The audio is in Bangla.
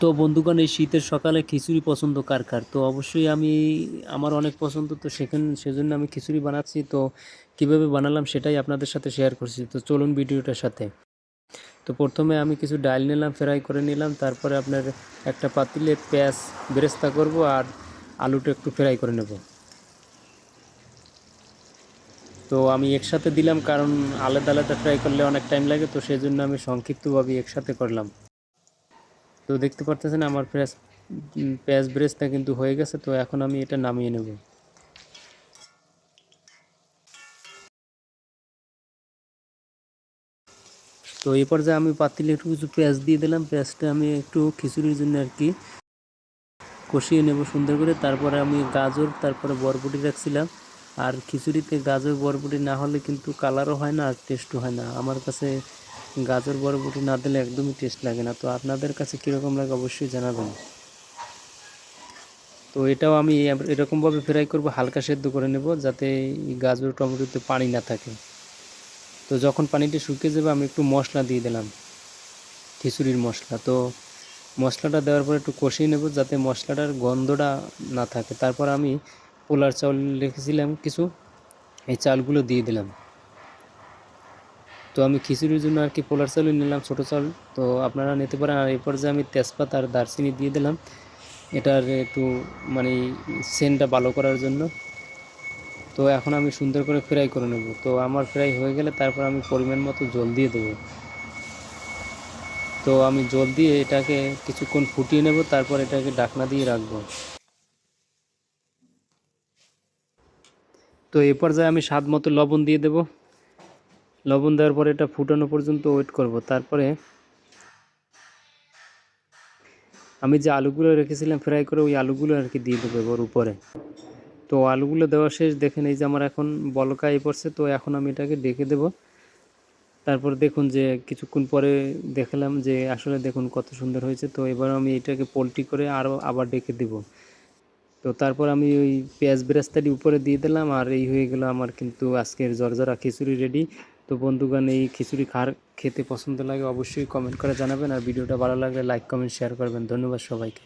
তো বন্ধুগণ, এই শীতের সকালে খিচুড়ি পছন্দ কার কার? তো অবশ্যই আমার অনেক পছন্দ, তো সেজন্য আমি খিচুড়ি বানাচ্ছি। তো কিভাবে বানালাম সেটাই আপনাদের সাথে শেয়ার করছি। তো চলুন ভিডিওটার সাথে। তো প্রথমে আমি কিছু ডাল নিলাম, ফ্রাই করে নিলাম। তারপরে আপনার একটা পাতিলে পেঁয়াজ বেরেস্তা করব আর আলুটা একটু ফ্রাই করে নেব। তো আমি একসাথে দিলাম কারণ আলাদা আলাদা ফ্রাই করলে অনেক টাইম লাগে, তো সেজন্য আমি সংক্ষিপ্তভাবে একসাথে করলাম। তো দেখতে পারতেছেন আমার পেঁয়াজ ব্রেস্তা কিন্তু হয়ে গেছে। তো এখন আমি এটা নামিয়ে নেব। তো এই পর্যায়ে আমি পাতিলে একটু কিছু পেঁয়াজ দিয়ে দিলাম। পেঁয়াজটা আমি একটু খিচুড়ির জন্য আর কি কষিয়ে নেব সুন্দর করে। তারপরে আমি গাজর, তারপরে বরবটি রাখছিলাম। আর খিচুড়িতে গাজর বরবটি না হলে কিন্তু কালারও হয় না আর টেস্টও হয় না। আমার কাছে গাজর বরবটি না দিলে একদমই টেস্ট লাগে না। তো আপনাদের কাছে কীরকম লাগে অবশ্যই জানাবেন। তো এটাও আমি এরকমভাবে ফ্রাই করব, হালকা সেদ্ধ করে নেব যাতে গাজর টমেটোতে পানি না থাকে। তো যখন পানিটা শুকিয়ে যাবে আমি একটু মশলা দিয়ে দিলাম, খিচুড়ির মশলা। তো মশলাটা দেওয়ার পর একটু কষিয়ে নেব যাতে মশলাটার গন্ধটা না থাকে। তারপর আমি পোলার চাউল রেখেছিলাম কিছু, এই চালগুলো দিয়ে দিলাম। তো আমি খিচুড়ির জন্য আর কি পোলার চাউলই নিলাম, ছোটো চাউল। তো আপনারা নিতে পারেন। আর এই পর্যায়ে আমি তেজপাতা আর দারচিনি দিয়ে দিলাম, এটার একটু মানে সেন্টটা ভালো করার জন্য। তো এখন আমি সুন্দর করে ফ্রাই করে নেব। তো আমার ফ্রাই হয়ে গেলে তারপর আমি পরিমাণ মতো জল দিয়ে দেবো। তো আমি জল দিয়ে এটাকে কিছুক্ষণ ফুটিয়ে নেব, তারপর এটাকে ঢাকনা দিয়ে রাখবো। তো এ পর্যায়ে আমি স্বাদ মতো লবণ দিয়ে দেব। লবণ দেওয়ার পরে এটা ফুটানো পর্যন্ত ওয়েট করব। তারপরে আমি যে আলুগুলো রেখেছিলাম ফ্রাই করে, ওই আলুগুলো আর কি দিয়ে দেবো এবার উপরে। তো আলুগুলো দেওয়া শেষ। দেখেন এই যে আমার এখন বলকা পড়ছে। তো এখন আমি এটাকে ডেকে দেব। তারপর দেখুন যে কিছুক্ষণ পরে দেখলাম যে আসলে দেখুন কত সুন্দর হয়েছে। তো এবার আমি এটাকে পোল্ট্রি করে আবার ডেকে দেব। তো তারপর আমি ওই পেঁয়াজ বেরেস্তাটি উপরে দিয়ে দিলাম। আর এই হয়ে গেল আমার কিন্তু আজকের জর্জরা খিচুড়ি রেডি। তো বন্ধুগণ, এই খিচুড়ি খেতে পছন্দ লাগে অবশ্যই কমেন্ট করে জানাবেন। আর ভিডিওটা ভালো লাগলে লাইক কমেন্ট শেয়ার করবেন। ধন্যবাদ সবাইকে।